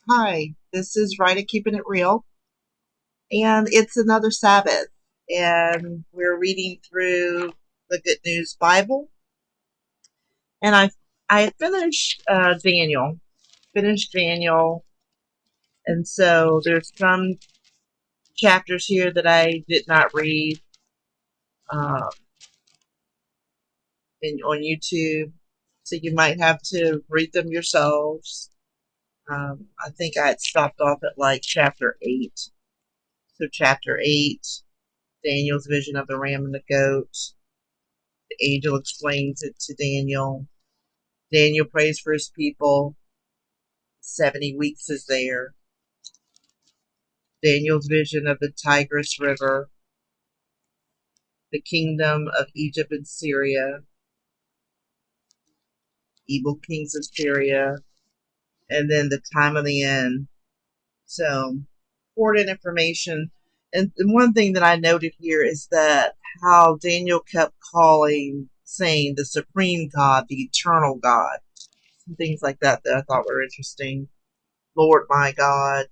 Hi, this is Ridea Keeping It Real, and it's another Sabbath, and we're reading through the Good News Bible, and I finished Daniel, and so there's some chapters here that I did not read uh, on YouTube, so you might have to read them yourselves. I think I had stopped off at like chapter 8. So chapter 8, Daniel's vision of the ram and the goat. The angel explains it to Daniel. Daniel prays for his people. 70 weeks is there. Daniel's vision of the Tigris River. The kingdom of Egypt and Syria. Evil kings of Syria. And then the time of the end. So, important information. And one thing that I noted here is that how Daniel kept saying the supreme God, the eternal God. Some things like that I thought were interesting. Lord my God.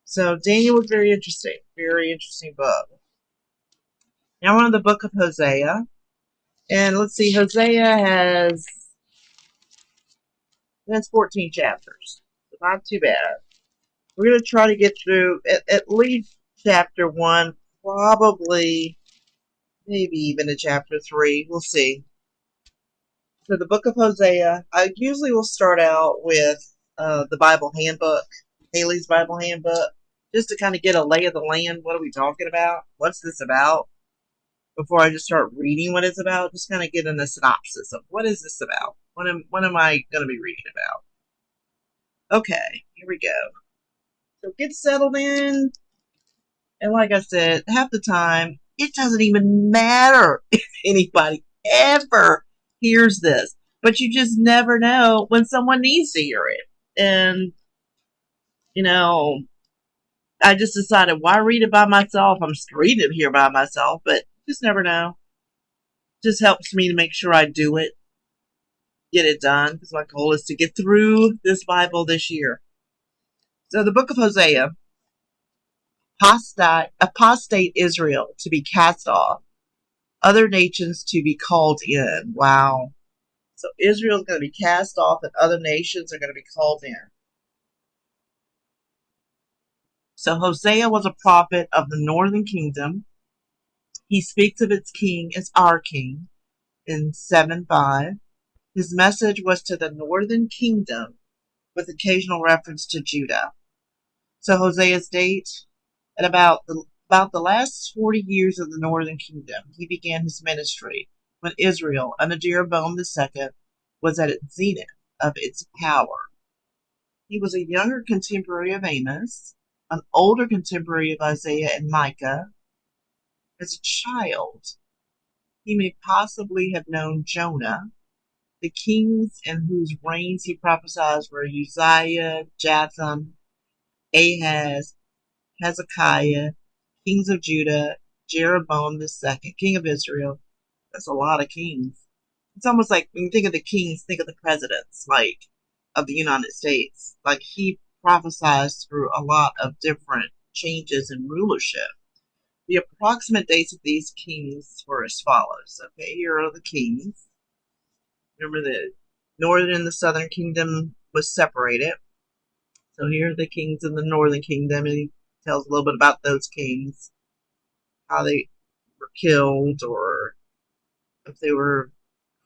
So Daniel was very interesting book. Now we're on the book of Hosea. And let's see, Hosea has 14 chapters. So not too bad. We're going to try to get through at least chapter 1, probably maybe even to chapter 3. We'll see. So the book of Hosea, I usually will start out with the Bible handbook, Haley's Bible handbook, just to kind of get a lay of the land. What are we talking about? What's this about? Before I just start reading what it's about, just kind of getting a synopsis of what is this about? What am I going to be reading about? Okay, here we go. So get settled in. And like I said, half the time, it doesn't even matter if anybody ever hears this. But you just never know when someone needs to hear it. And, you know, I just decided, why read it by myself? I'm just reading it here by myself, but just never know. Just helps me to make sure I do it, get it done, because my goal is to get through this Bible this year. So the book of Hosea, apostate Israel to be cast off, other nations to be called in. Wow. So Israel is going to be cast off and other nations are going to be called in. So Hosea was a prophet of the northern kingdom. He speaks of its king as our king in 7:5. His message was to the northern kingdom with occasional reference to Judah. So Hosea's date at about the last 40 years of the northern kingdom, he began his ministry when Israel under Jeroboam II was at its zenith of its power. He was a younger contemporary of Amos, an older contemporary of Isaiah and Micah. As a child, he may possibly have known Jonah. The kings in whose reigns he prophesied were Uzziah, Jotham, Ahaz, Hezekiah, kings of Judah, Jeroboam II, king of Israel. That's a lot of kings. It's almost like when you think of the kings, think of the presidents, like of the United States. Like he prophesies through a lot of different changes in rulership. The approximate dates of these kings were as follows. Okay, here are the kings. Remember the northern and the southern kingdom was separated. So here are the kings in the northern kingdom, and he tells a little bit about those kings, how they were killed, or if they were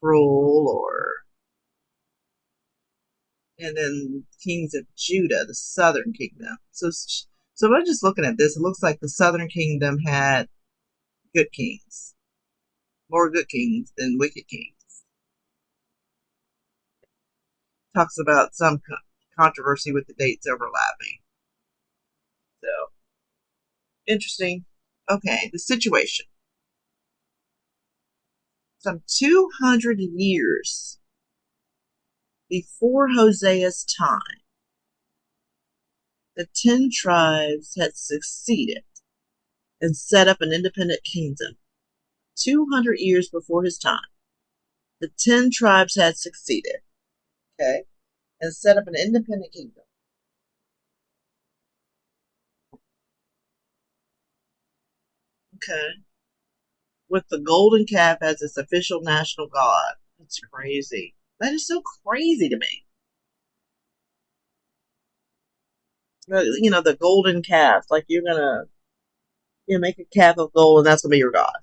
cruel, or and then kings of Judah, the southern kingdom. So I'm just looking at this. It looks like the southern kingdom had good kings, more good kings than wicked kings. Talks about some controversy with the dates overlapping. So interesting. Okay, the situation. Some 200 years before Hosea's time, the 10 tribes had succeeded and set up an independent kingdom. 200 years before his time, the 10 tribes had succeeded. Okay? and set up an independent kingdom. Okay. With the golden calf as its official national god. That's crazy. That is so crazy to me. The golden calf. Like you're gonna make a calf of gold and that's gonna be your god.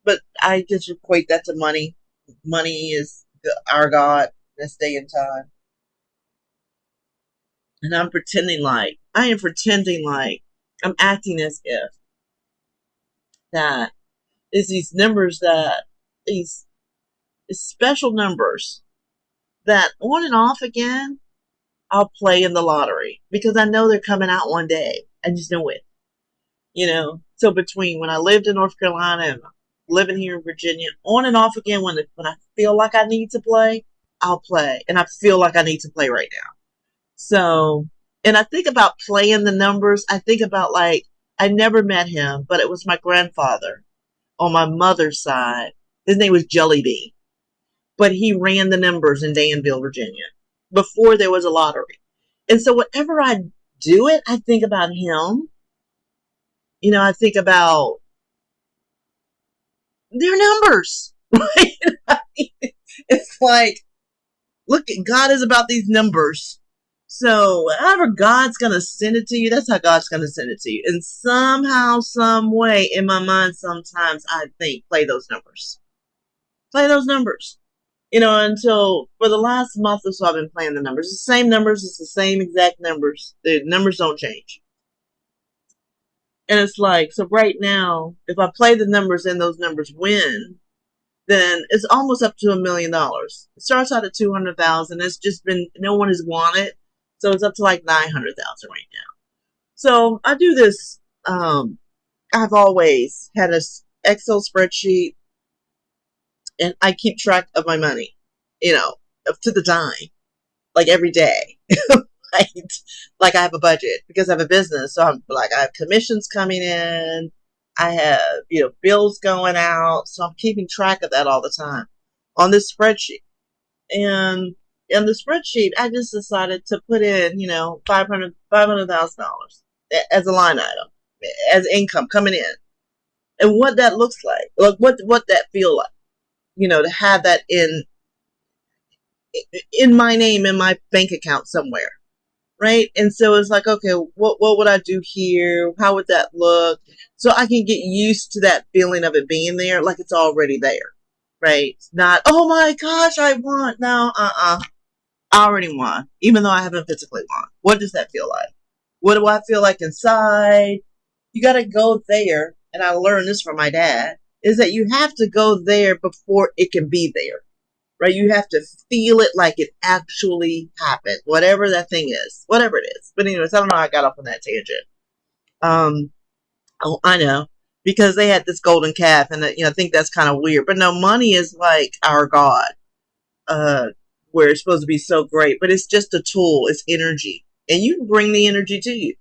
But I just equate that to money. Money is our god this day and time. And I am pretending like I'm acting as if that is these numbers that these special numbers that on and off again I'll play in the lottery because I know they're coming out one day. I just know it. So between when I lived in North Carolina and living here in Virginia, on and off again, when I feel like I need to play, I'll play, and I feel like I need to play right now. So, and I think about playing the numbers. I think about like I never met him, but it was my grandfather on my mother's side. His name was Jellybean, but he ran the numbers in Danville, Virginia, before there was a lottery. And so, whenever I do it, I think about him. I think about their numbers, right? It's like, look, God is about these numbers. So however God's going to send it to you, that's how God's going to send it to you. And somehow, some way in my mind, sometimes I think, play those numbers. Play those numbers. Until for the last month or so, I've been playing the numbers. It's the same numbers. It's the same exact numbers. The numbers don't change. And it's like, so right now, if I play the numbers and those numbers win, then it's almost up to $1 million. It starts out at 200,000. It's just been, no one has won it. So it's up to like 900,000 right now. So I do this. I've always had an Excel spreadsheet and I keep track of my money, up to the dime, like every day. Right? Like I have a budget because I have a business. So I have commissions coming in. I have, bills going out. So I'm keeping track of that all the time on this spreadsheet. And in the spreadsheet, I just decided to put in, $500,000 as a line item, as income coming in. And what that looks like what that feel like, to have that in my name, in my bank account somewhere. Right. And so it's like, okay, what would I do here? How would that look? So I can get used to that feeling of it being there, like it's already there. Right. It's not, oh my gosh, I won. No, I already won, even though I haven't physically won. What does that feel like? What do I feel like inside? You got to go there. And I learned this from my dad, is that you have to go there before it can be there. Right? You have to feel it like it actually happened, whatever that thing is, whatever it is. But anyways, I don't know how I got off on that tangent. Oh, I know, because they had this golden calf, and I think that's kind of weird. But no, money is like our God, where it's supposed to be so great, but it's just a tool. It's energy, and you can bring the energy to you.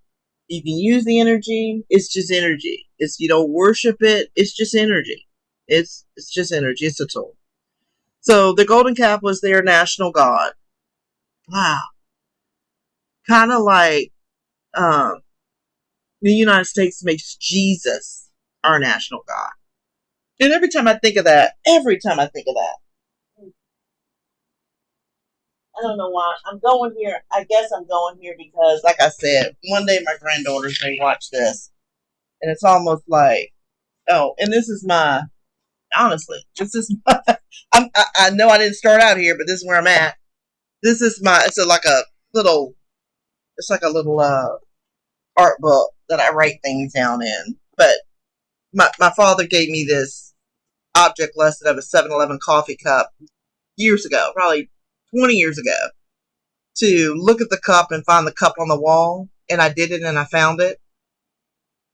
You can use the energy. It's just energy. It's you don't worship it. It's just energy. It's just energy. It's a tool. So the golden calf was their national god. Wow. Kind of like the United States makes Jesus our national god. And every time I think of that, I don't know why. I'm going here. I guess I'm going here because, like I said, one day my granddaughters may watch this. And it's almost like, oh, and this is my, honestly, this is my, I know I didn't start out here, but this is where I'm at. This is my, little, it's like a little art book that I write things down in. But my father gave me this object lesson of a 7-Eleven coffee cup years ago, probably 20 years ago, to look at the cup and find the cup on the wall. And I did it and I found it.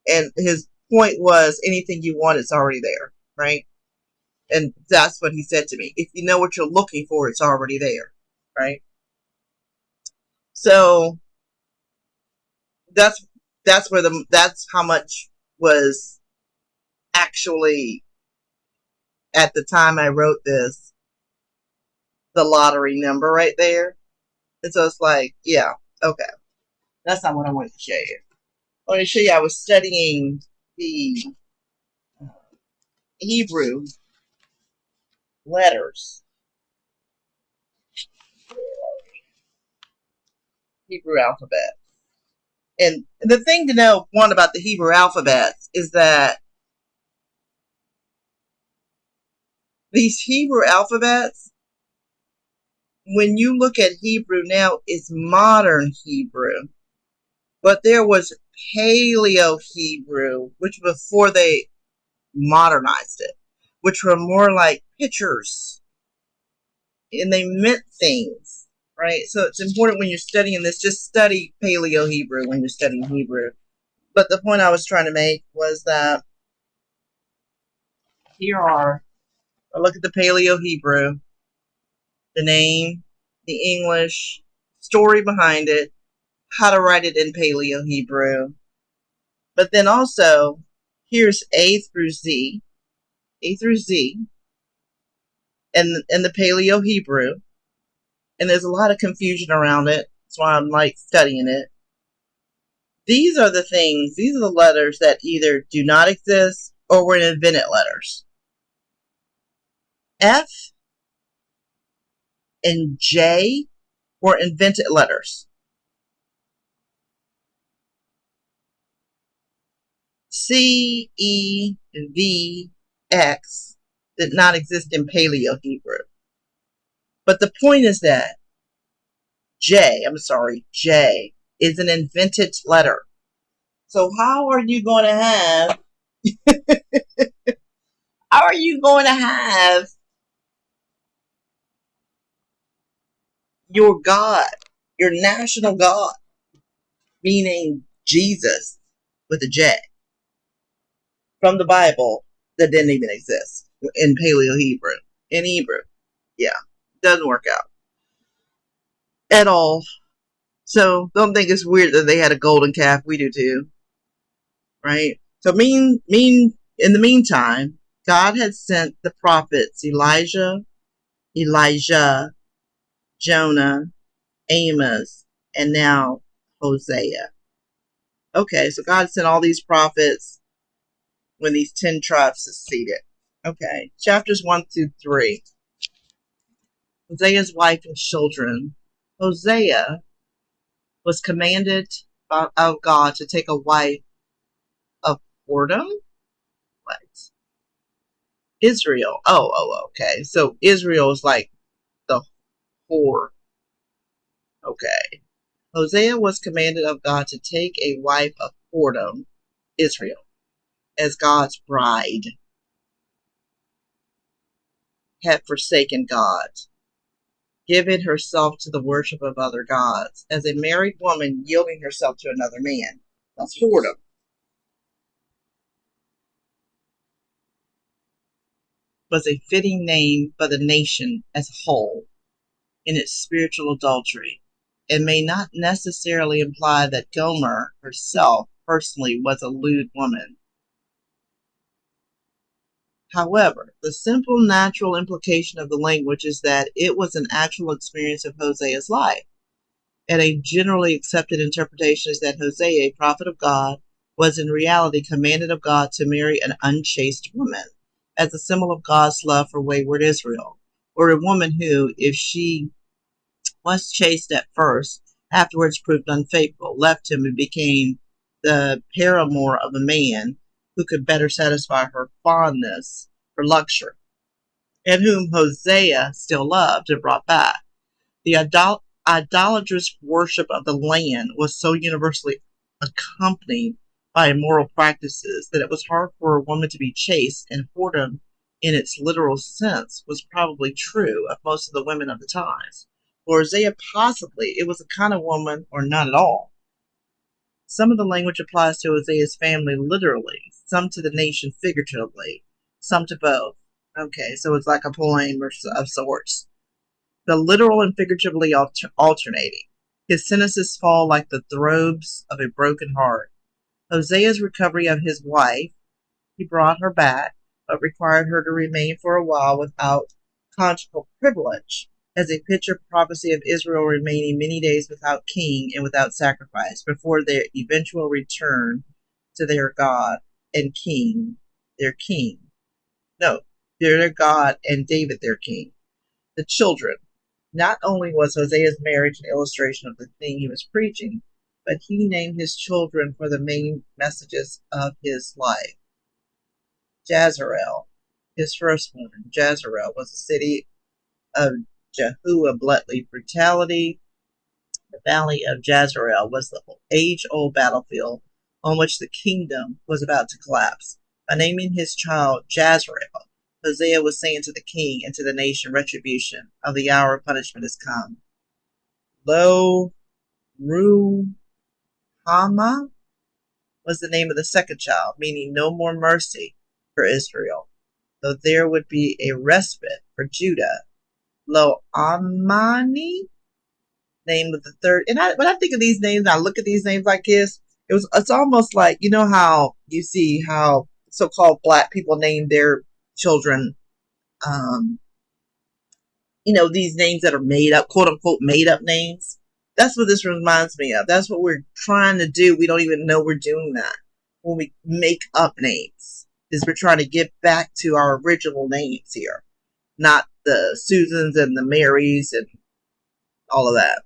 And his point was anything you want, it's already there, right? And that's what he said to me. If you know what you're looking for, it's already there, right? So that's how much was actually at the time I wrote this the lottery number right there. And so it's like, yeah, okay. That's not what I wanted to show you. I wanted to show you I was studying the Hebrew letters, Hebrew alphabet. And the thing to know, one, about the Hebrew alphabets is that these Hebrew alphabets, when you look at Hebrew now, it's modern Hebrew. But there was Paleo Hebrew, which before they modernized it, which were more like pictures, and they meant things, right? So it's important when you're studying this, just study Paleo Hebrew when you're studying Hebrew. But the point I was trying to make was that look at the Paleo Hebrew, the name, the English, story behind it, how to write it in Paleo Hebrew. But then also, here's A through Z, and the Paleo Hebrew. And there's a lot of confusion around it. That's why I'm like studying it. These are the letters that either do not exist or were invented letters. F and J were invented letters. C, E, V, X did not exist in Paleo Hebrew. But the point is that J is an invented letter. So how are you going to have your God, your national God, meaning Jesus with a J, from the Bible that didn't even exist in Paleo Hebrew, in Hebrew? Yeah, doesn't work out at all. So don't think it's weird that they had a golden calf. We do too, right? So in the meantime, God had sent the prophets Elijah, Jonah, Amos, and now Hosea. Okay, so God sent all these prophets when these 10 tribes seceded. Okay, chapters 1 through 3. Hosea's wife and children. Hosea was commanded of God to take a wife of whoredom. What? Israel. Okay. So Israel is like the whore. Okay. Hosea was commanded of God to take a wife of whoredom, Israel, as God's bride, had forsaken God, giving herself to the worship of other gods, as a married woman yielding herself to another man. That's whoredom. Was a fitting name for the nation as a whole in its spiritual adultery, and may not necessarily imply that Gomer herself personally was a lewd woman. However, the simple natural implication of the language is that it was an actual experience of Hosea's life, and a generally accepted interpretation is that Hosea, a prophet of God, was in reality commanded of God to marry an unchaste woman, as a symbol of God's love for wayward Israel, or a woman who, if she was chaste at first, afterwards proved unfaithful, left him, and became the paramour of a man who could better satisfy her fondness for luxury, and whom Hosea still loved and brought back. The idolatrous worship of the land was so universally accompanied by immoral practices that it was hard for a woman to be chaste, and whoredom in its literal sense was probably true of most of the women of the times. For Hosea, possibly it was a kind of woman or not at all. Some of the language applies to Hosea's family literally, some to the nation figuratively, some to both. Okay, so it's like a poem of sorts. The literal and figuratively alternating. His sentences fall like the throbs of a broken heart. Hosea's recovery of his wife, he brought her back, but required her to remain for a while without conjugal privilege. as a picture prophecy of Israel remaining many days without king and without sacrifice before their eventual return to their God and king, their king. No, their God and David, their king. The children. Not only was Hosea's marriage an illustration of the thing he was preaching, but he named his children for the main messages of his life. Jezreel, his firstborn, Jezreel, was a city of Jehovah bloodly brutality. The valley of Jezreel was the age-old battlefield on which the kingdom was about to collapse. By naming his child Jezreel, Hosea was saying to the king and to the nation, retribution of the hour of punishment has come. Lo Ruhamah was the name of the second child, meaning no more mercy for Israel, though there would be a respite for Judah. Lo Amani, name of the third. And when I think of these names, I look at these names like this. It's almost like, you know how you see how so-called black people name their children, these names that are made up, quote unquote, made up names. That's what this reminds me of. That's what we're trying to do. We don't even know we're doing that when we make up names. Is we're trying to get back to our original names here, not the Susans and the Marys and all of that.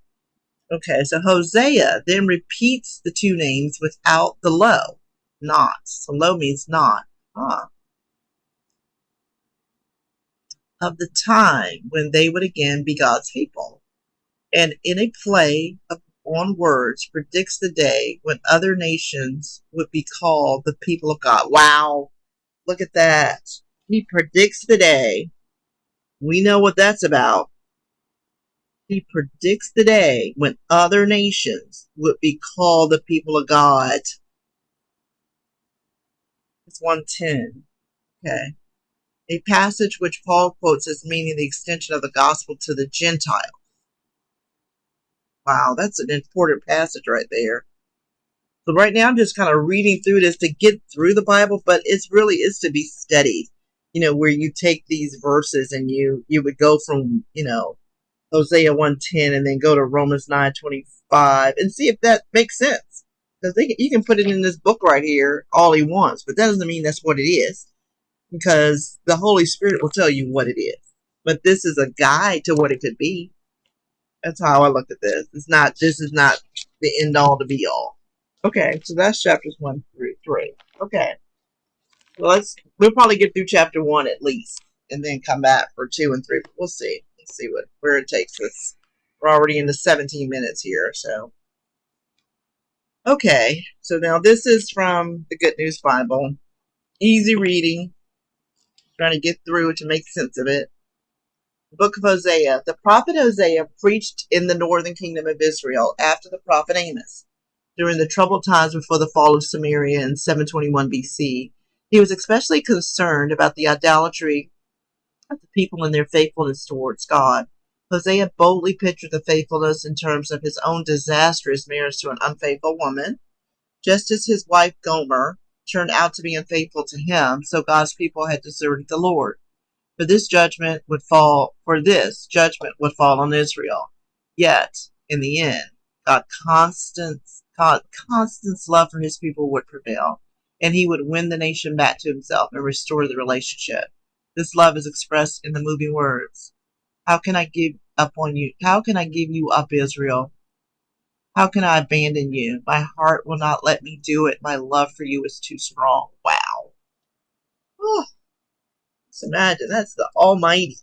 Okay, so Hosea then repeats the two names without the lo, not. So lo means not. Of the time when they would again be God's people. And in a play on words predicts the day when other nations would be called the people of God. Wow, look at that. He predicts the day. We know what that's about. He predicts the day when other nations would be called the people of God. It's 110. Okay. A passage which Paul quotes as meaning the extension of the gospel to the Gentiles. Wow, that's an important passage right there. So right now I'm just kind of reading through this to get through the Bible, but it's really is to be studied. Where you take these verses and you would go from, Hosea 1:10 and then go to Romans 9:25 and see if that makes sense. Because you can put it in this book right here all he wants, but that doesn't mean that's what it is. Because the Holy Spirit will tell you what it is. But this is a guide to what it could be. That's how I look at this. This is not the end all to be all. Okay, so that's chapters 1 through 3. Okay. Well, we'll probably get through chapter 1 at least, and then come back for 2 and 3. We'll see. Let's see where it takes us. We're already in the 17 minutes here, so. Okay, so now this is from the Good News Bible. Easy reading. Trying to get through it to make sense of it. The book of Hosea. The prophet Hosea preached in the northern kingdom of Israel after the prophet Amos. During the troubled times before the fall of Samaria in 721 BC, he was especially concerned about the idolatry of the people and their faithfulness towards God. Hosea boldly pictured the faithfulness in terms of his own disastrous marriage to an unfaithful woman. Just as his wife Gomer turned out to be unfaithful to him, so God's people had deserted the Lord. For this judgment would fall on Israel. Yet, in the end, God's constant love for his people would prevail, and he would win the nation back to himself and restore the relationship. This love is expressed in the moving words. How can I give up on you? How can I give you up, Israel? How can I abandon you? My heart will not let me do it. My love for you is too strong. Wow. Oh, just imagine, that's the Almighty.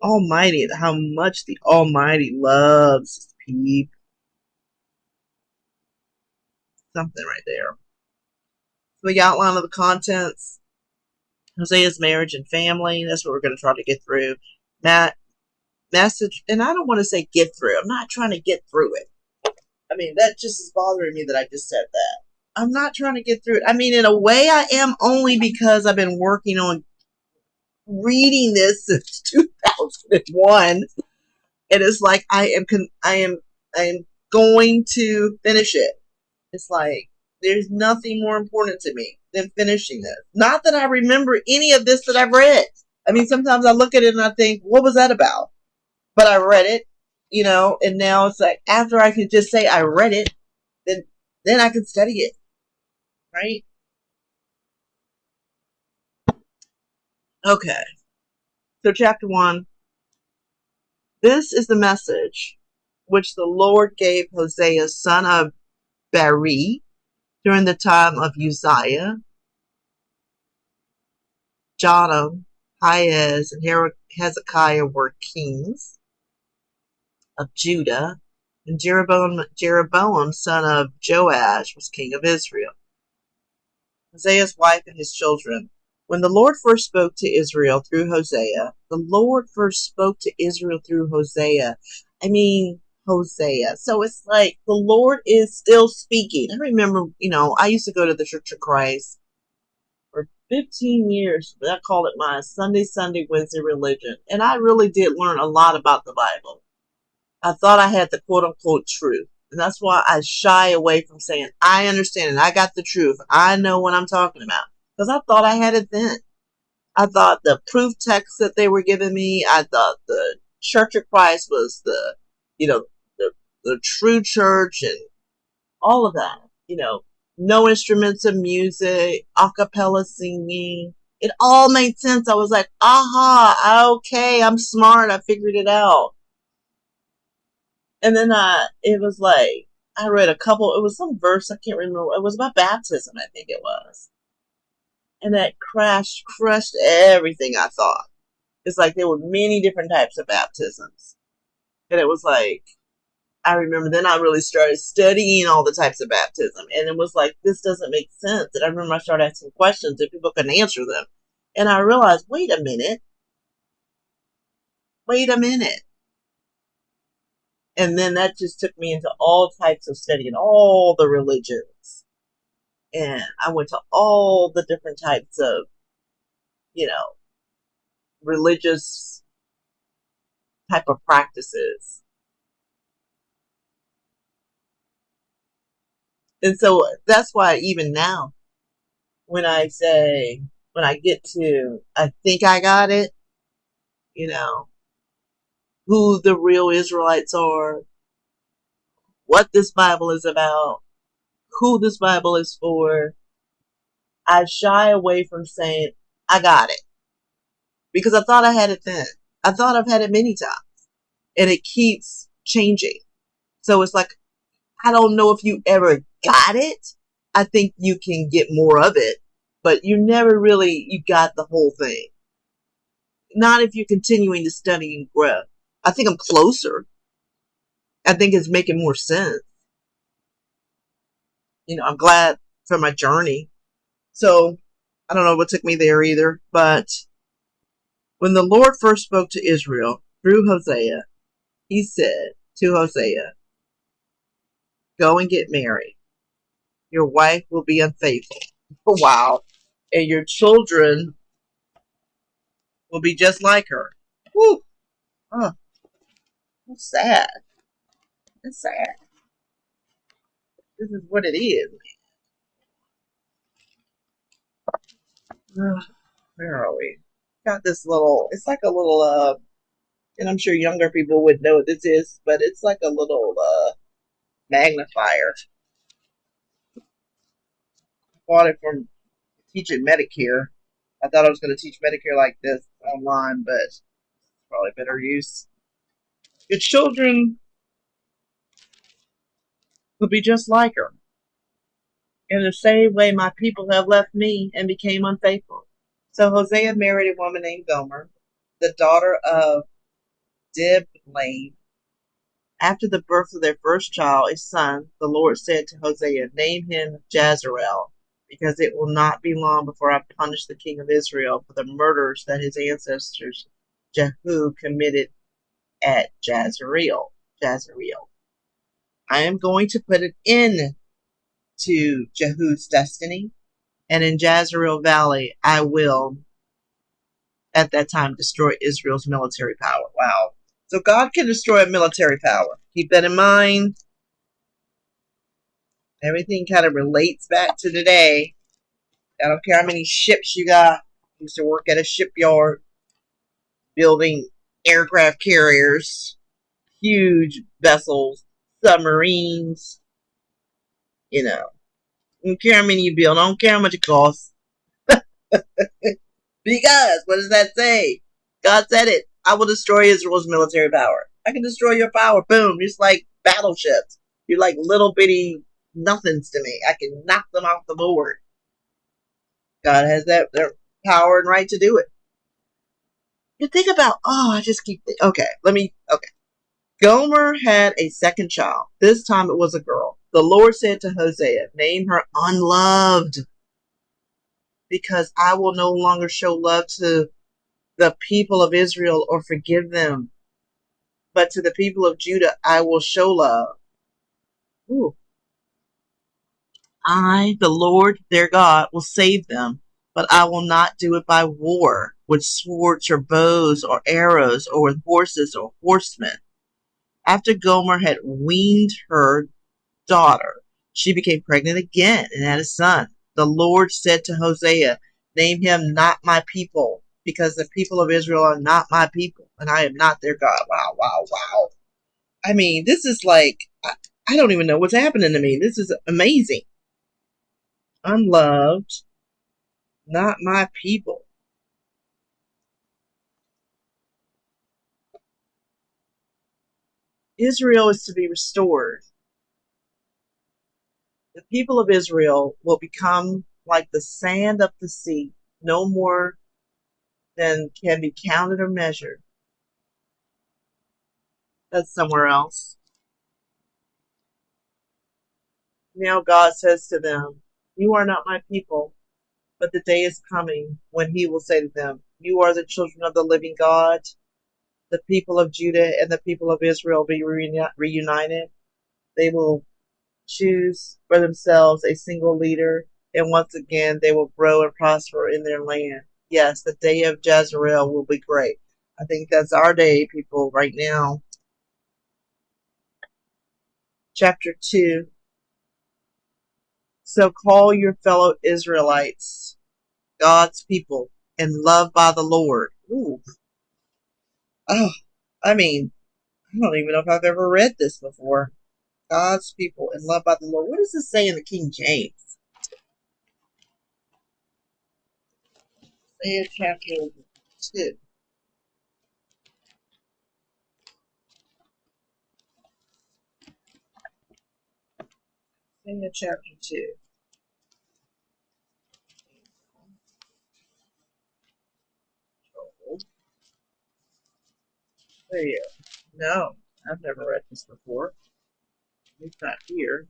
Almighty, how much the Almighty loves his people. Something right there. So the outline of the contents. Hosea's marriage and family. That's what we're going to try to get through. Message, and I don't want to say get through. I'm not trying to get through it. I mean, that just is bothering me that I just said that. I'm not trying to get through it. I mean, in a way I am, only because I've been working on reading this since 2001. And it's like I am going to finish it. It's like there's nothing more important to me than finishing this. Not that I remember any of this that I've read. I mean, sometimes I look at it and I think, what was that about? but I read it, and now it's like after I could just say I read it, then I can study it, right? Okay. So chapter 1, this is the message which the Lord gave Hosea, son of Beri, during the time of Uzziah, Jotham, Ahaz, and Hezekiah were kings of Judah, and Jeroboam, son of Joash, was king of Israel. Hosea's wife and his children. When the Lord first spoke to Israel through Hosea, I mean, Hosea. So it's like the Lord is still speaking. I remember, I used to go to the Church of Christ for 15 years. I call it my Sunday, Wednesday religion. And I really did learn a lot about the Bible. I thought I had the quote unquote truth. And that's why I shy away from saying, I understand and I got the truth. I know what I'm talking about. Because I thought I had it then. I thought the proof text that they were giving me, I thought the Church of Christ was the, the true church and all of that. No instruments of music, a cappella singing. It all made sense. I was like, aha, okay, I'm smart. I figured it out. And then it was like, I read it was some verse, I can't remember. It was about baptism, I think it was. And that crushed everything I thought. It's like there were many different types of baptisms. And it was like, I remember then I really started studying all the types of baptism. And it was like, this doesn't make sense. And I remember I started asking questions and people couldn't answer them. And I realized, wait a minute. And then that just took me into all types of studying all the religions. And I went to all the different types of, religious type of practices. And so that's why even now, when I get to, I think I got it, who the real Israelites are, what this Bible is about, who this Bible is for, I shy away from saying, I got it. Because I thought I had it then. I thought I've had it many times. And it keeps changing. So it's like, I don't know if you ever got it. I think you can get more of it. But you got the whole thing. Not if you're continuing to study and grow. I think I'm closer. I think it's making more sense. I'm glad for my journey. So, I don't know what took me there either. But when the Lord first spoke to Israel through Hosea, he said to Hosea, go and get married. Your wife will be unfaithful. Wow. And your children will be just like her. Whew. Oh, that's sad. It's sad. This is what it is. Where are we? Got this it's like a little, and I'm sure younger people would know what this is, but it's like a little, magnifier. Bought it from teaching Medicare. I thought I was going to teach Medicare like this online, but it's probably better use. Your children will be just like her. In the same way my people have left me and became unfaithful. So Hosea married a woman named Gomer, the daughter of Diblaim. After the birth of their first child, a son, the Lord said to Hosea, name him Jezreel, because it will not be long before I punish the king of Israel for the murders that his ancestors Jehu committed at Jezreel. I am going to put an end to Jehu's destiny, and in Jezreel Valley I will at that time destroy Israel's military power. Wow. So God can destroy a military power. Keep that in mind. Everything kind of relates back to today. I don't care how many ships you got. I used to work at a shipyard building aircraft carriers, huge vessels, submarines, you know. I don't care how many you build. I don't care how much it costs. Because, what does that say? God said it. I will destroy Israel's military power. I can destroy your power. Boom. Just like battleships. You're like little bitty nothings to me. I can knock them off the board. God has that power and right to do it. You think about, I just keep, okay. Gomer had a second child. This time it was a girl. The Lord said to Hosea, name her unloved, because I will no longer show love to the people of Israel or forgive them, but to the people of Judah I will show love. Ooh. I, the Lord their God, will save them, but I will not do it by war, with swords or bows or arrows, or with horses or horsemen. After Gomer had weaned her daughter, she became pregnant again and had a son. The Lord said to Hosea, name him not my people, because the people of Israel are not my people, and I am not their God. Wow, wow, wow. I mean, this is like, I don't even know what's happening to me. This is amazing. Unloved, not my people. Israel is to be restored. The people of Israel will become like the sand of the sea, no more than can be counted or measured. That's somewhere else. Now God says to them, you are not my people, but the day is coming when he will say to them, you are the children of the living God. The people of Judah and the people of Israel will be reunited. They will choose for themselves a single leader, and once again they will grow and prosper in their land. Yes, the day of Jezreel will be great. I think that's our day, people, right now. Chapter 2. So call your fellow Israelites, God's people, and loved by the Lord. Ooh. Oh, I mean, I don't even know if I've ever read this before. God's people and loved by the Lord. What does this say in the King James? Hosea chapter 2. Hosea chapter 2. There you go. No, I've never read this before. At least not here.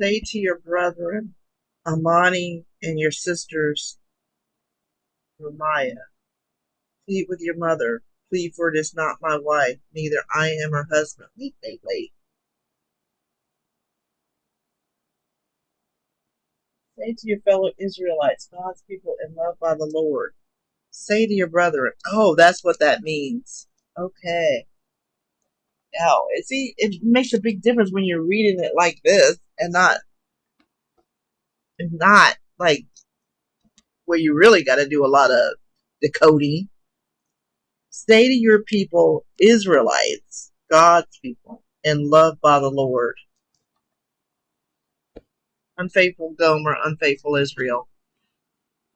Say to your brethren, Amani, and your sisters, Ramiah, plead with your mother. Plead, for it is not my wife, neither I am her husband. Wait. Say to your fellow Israelites, God's people and loved by the Lord. Say to your brethren. Oh, that's what that means. Okay. Now, see, it makes a big difference when you're reading it like this and not like where you really got to do a lot of decoding. Say to your people, Israelites, God's people, and loved by the Lord. Unfaithful Gomer, unfaithful Israel.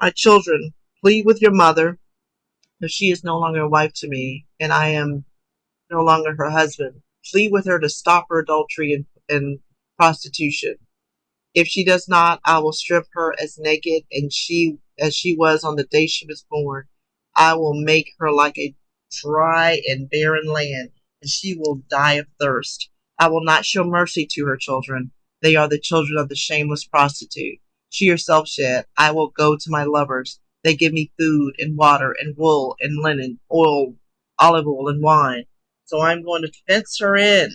My children, plead with your mother, if she is no longer a wife to me, and I am no longer her husband. Plead with her to stop her adultery and prostitution. If she does not, I will strip her as naked and as she was on the day she was born. I will make her like a dry and barren land, and she will die of thirst. I will not show mercy to her children. They are the children of the shameless prostitute. She herself said, I will go to my lovers. They give me food and water and wool and linen, oil, olive oil and wine. So I'm going to fence her in.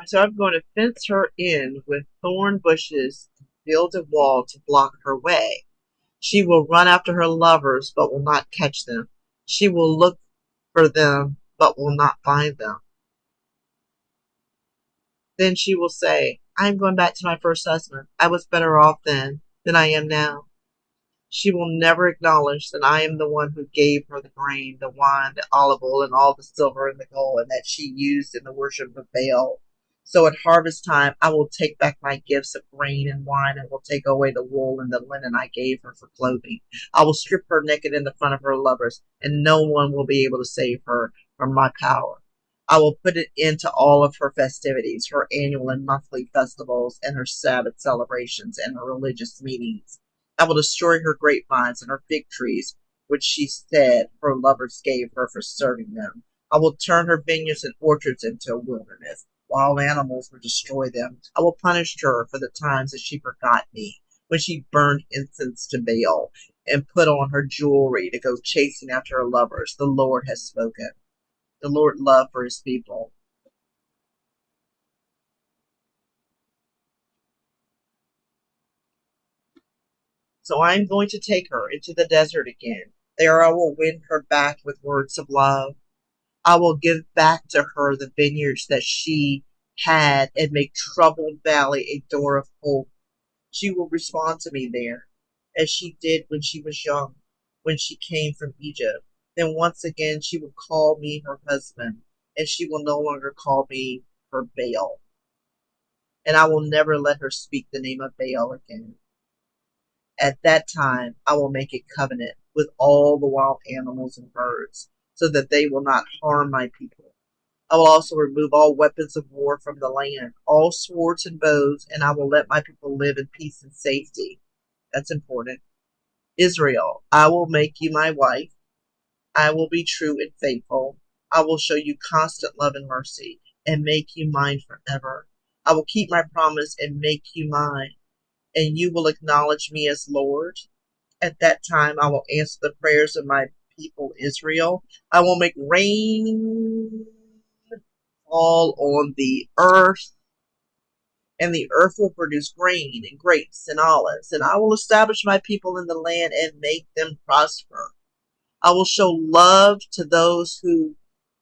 So I'm going to fence her in with thorn bushes and build a wall to block her way. She will run after her lovers, but will not catch them. She will look for them, but will not find them. Then she will say, I am going back to my first husband. I was better off then than I am now. She will never acknowledge that I am the one who gave her the grain, the wine, the olive oil, and all the silver and the gold, and that she used in the worship of Baal. So at harvest time, I will take back my gifts of grain and wine, and will take away the wool and the linen I gave her for clothing. I will strip her naked in the front of her lovers, and no one will be able to save her from my power. I will put it into all of her festivities, her annual and monthly festivals, and her Sabbath celebrations, and her religious meetings. I will destroy her grapevines and her fig trees, which she said her lovers gave her for serving them. I will turn her vineyards and orchards into a wilderness. Wild animals will destroy them. I will punish her for the times that she forgot me, when she burned incense to Baal and put on her jewelry to go chasing after her lovers. The Lord has spoken. The Lord loved for his people. So I am going to take her into the desert again. There I will win her back with words of love. I will give back to her the vineyards that she had and make troubled valley a door of hope. She will respond to me there, as she did when she was young, when she came from Egypt. Then once again she will call me her husband, and she will no longer call me her Baal. And I will never let her speak the name of Baal again. At that time I will make a covenant with all the wild animals and birds, so that they will not harm my people. I will also remove all weapons of war from the land, all swords and bows, and I will let my people live in peace and safety. That's important. Israel, I will make you my wife. I will be true and faithful. I will show you constant love and mercy, and make you mine forever. I will keep my promise and make you mine, and you will acknowledge me as Lord. At that time I will answer the prayers of my people Israel. I will make rain fall on the earth, and the earth will produce grain and grapes and olives. And I will establish my people in the land and make them prosper. I will show love to those who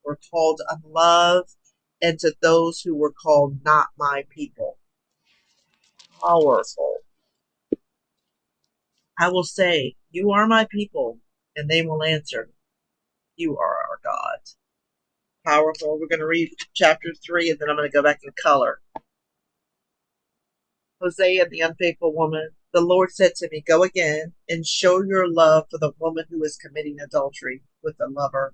were called unloved, and to those who were called not my people. Powerful. I will say, you are my people, and they will answer, you are our God. Powerful. We're going to read chapter 3, and then I'm going to go back in color. Hosea, the unfaithful woman. The Lord said to me, go again and show your love for the woman who is committing adultery with a lover.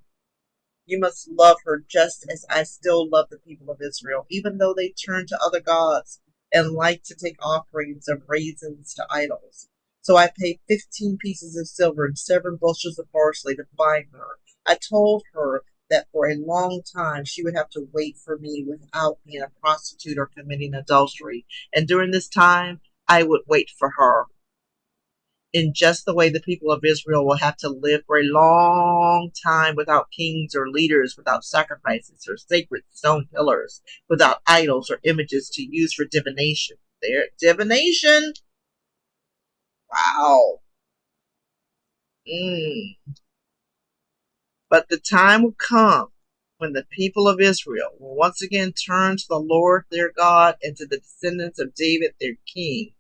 You must love her just as I still love the people of Israel, even though they turn to other gods and like to take offerings of raisins to idols. So I paid 15 pieces of silver and 7 bushels of parsley to buy her. I told her that for a long time she would have to wait for me without being a prostitute or committing adultery, and during this time I would wait for her, in just the way the people of Israel will have to live for a long time without kings or leaders, without sacrifices or sacred stone pillars, without idols or images to use for divination. There, divination. Wow. Mm. But the time will come when the people of Israel will once again turn to the Lord their God and to the descendants of David their king.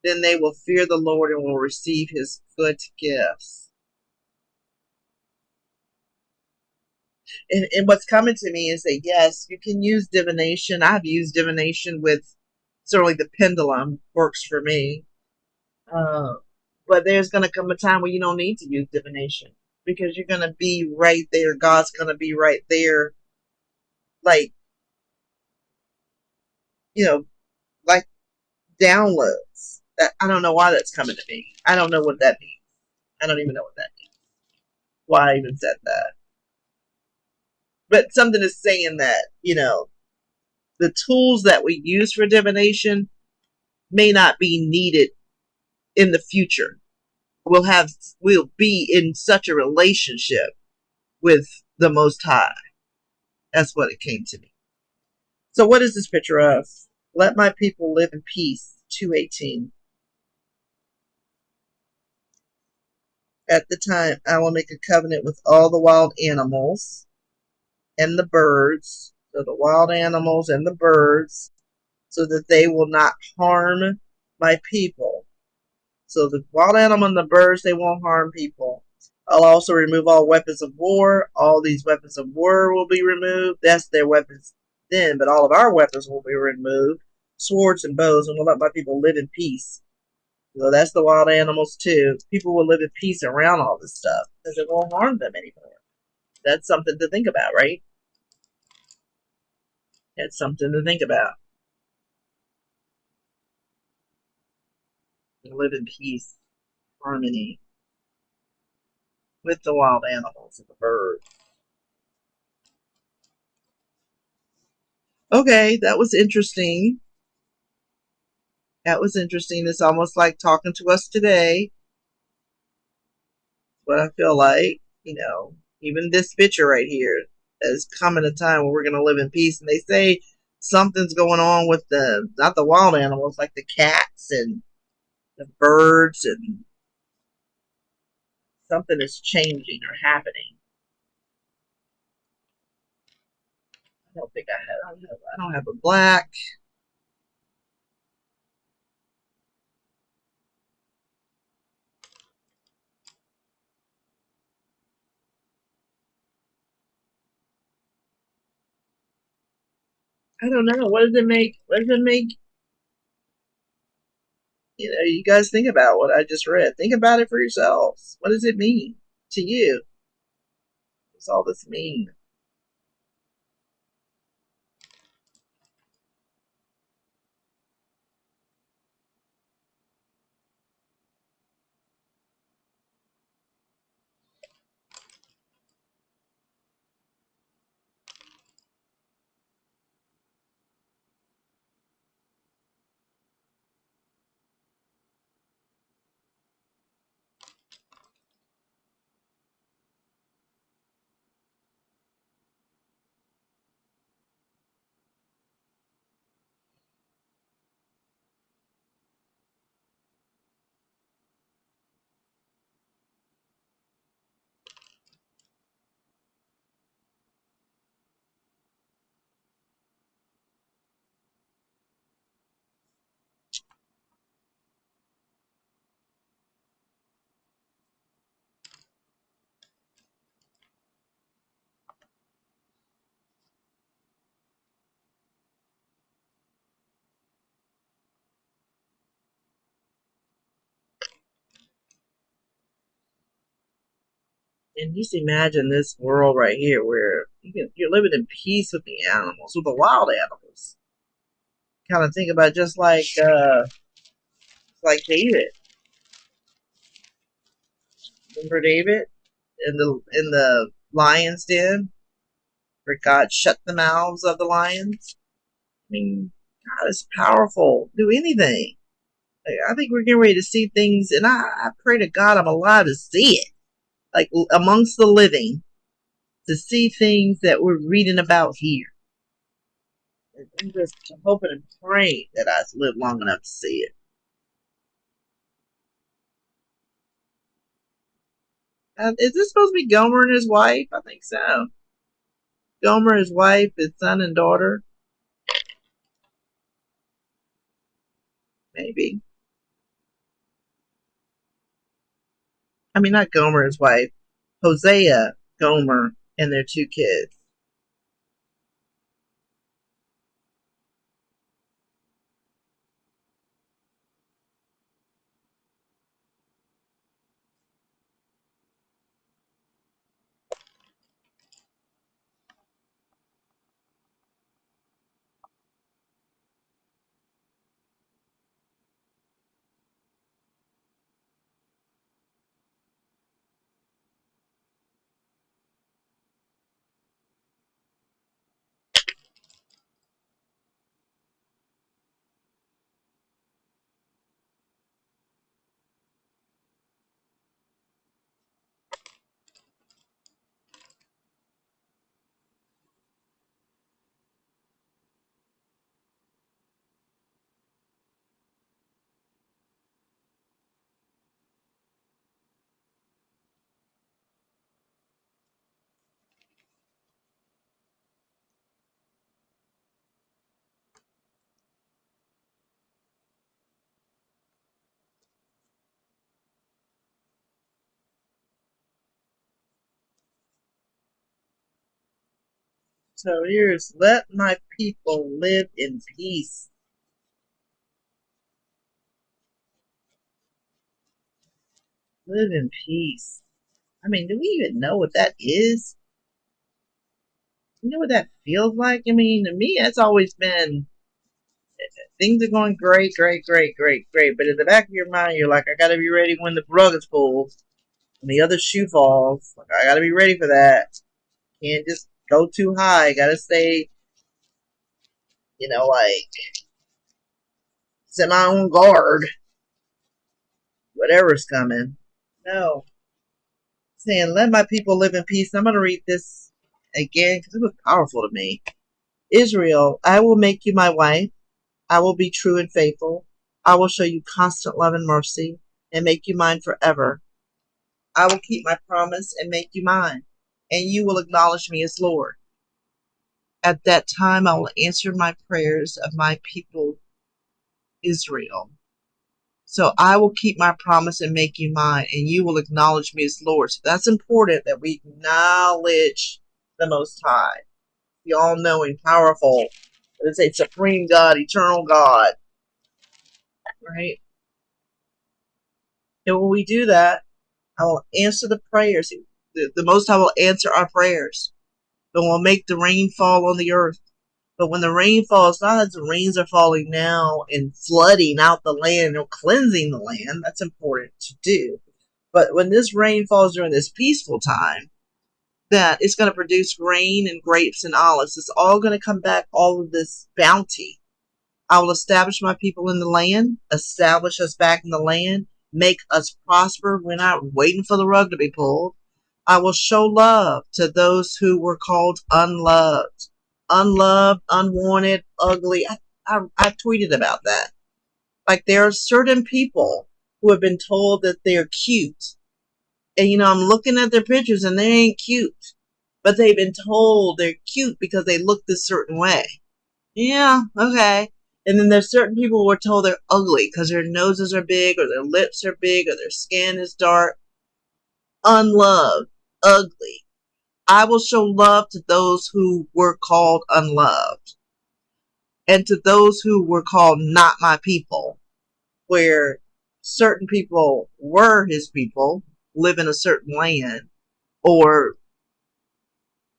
Then they will fear the Lord and will receive his good gifts. And what's coming to me is that, yes, you can use divination. I've used divination with, certainly the pendulum works for me. Uh, but there's going to come a time where you don't need to use divination, because you're going to be right there. God's going to be right there. Like, like downloads. I don't know why that's coming to me. I don't know what that means. I don't even know what that means. Why I even said that. But something is saying that, the tools that we use for divination may not be needed in the future. We'll be in such a relationship with the Most High. That's what it came to me. So what is this picture of? Let my people live in peace. 2:18. At the time I will make a covenant with all the wild animals and the birds So the wild animals and the birds, so that they will not harm my people. So the wild animal and the birds, they won't harm people. I'll also remove all weapons of war. All these weapons of war will be removed. That's their weapons then, but all of our weapons will be removed. Swords and bows, and we'll let my people live in peace. So that's the wild animals too. People will live in peace around all this stuff because it won't harm them anymore. That's something to think about, right? That's something to think about. Live in peace, harmony with the wild animals and the birds. Okay, that was interesting. That was interesting. It's almost like talking to us today. What I feel like, even this picture right here is coming a time where we're going to live in peace. And they say something's going on with not the wild animals, like the cats and the birds, and something is changing or happening. I don't think I don't have a black. I don't know. What does it make? What does it make? You guys think about what I just read. Think about it for yourselves. What does it mean to you? What's all this mean? And just imagine this world right here where you're living in peace with the animals, with the wild animals. Kind of think about just like David. Remember David in the lion's den, where God shut the mouths of the lions. I mean, God is powerful. Do anything. I think we're getting ready to see things, and I pray to God I'm alive to see it, like amongst the living, to see things that we're reading about here. I'm just hoping and praying that I live long enough to see it. Is this supposed to be Gomer and his wife? I think so. Gomer, his wife, his son and daughter. Maybe. I mean, not Gomer, his wife. Hosea, Gomer, and their two kids. So here's, let my people live in peace. Live in peace. I mean, do we even know what that is? You know what that feels like? I mean, to me, it's always been, things are going great, great, great, great, great. But in the back of your mind, you're like, I gotta be ready when the rug is pulled and the other shoe falls. Like, I gotta be ready for that. Can't just go too high. Gotta stay, like, semi on guard. Whatever's coming. No. Saying, let my people live in peace. I'm going to read this again because it was powerful to me. Israel, I will make you my wife. I will be true and faithful. I will show you constant love and mercy and make you mine forever. I will keep my promise and make you mine, and you will acknowledge me as Lord. At that time, I will answer my prayers of my people, Israel. So I will keep my promise and make you mine, and you will acknowledge me as Lord. So that's important that we acknowledge the Most High, the all-knowing, powerful, let's say supreme God, eternal God, right? And when we do that, I will answer the prayers. The Most High will answer our prayers, and will make the rain fall on the earth. But when the rain falls, not as the rains are falling now and flooding out the land or cleansing the land, that's important to do. But when this rain falls during this peaceful time, that it's going to produce grain and grapes and olives. It's all going to come back, all of this bounty. I will establish my people in the land, establish us back in the land, make us prosper. We're not waiting for the rug to be pulled. I will show love to those who were called unloved. Unloved, unwanted, ugly. I tweeted about that. Like, there are certain people who have been told that they're cute. And, I'm looking at their pictures and they ain't cute. But they've been told they're cute because they look this certain way. Yeah, okay. And then there's certain people who are told they're ugly because their noses are big or their lips are big or their skin is dark. Unloved, ugly. I will show love to those who were called unloved. And to those who were called not my people. Where certain people were his people, live in a certain land, or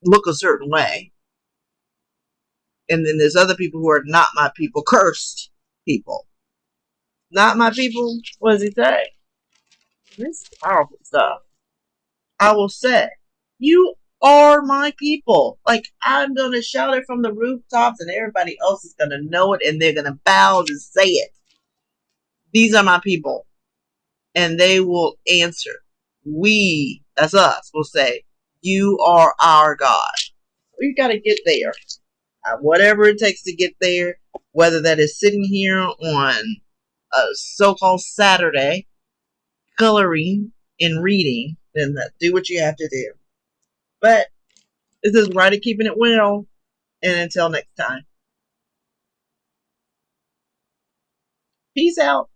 look a certain way. And then there's other people who are not my people, cursed people. Not my people, what does he say? This is powerful stuff. I will say, you are my people. Like, I'm going to shout it from the rooftops and everybody else is going to know it and they're going to bow to say it. These are my people. And they will answer. We, that's us, will say, you are our God. We've got to get there. Whatever it takes to get there, whether that is sitting here on a so-called Saturday, coloring and reading, then do what you have to do. But this is right at keeping it well, and until next time. Peace out.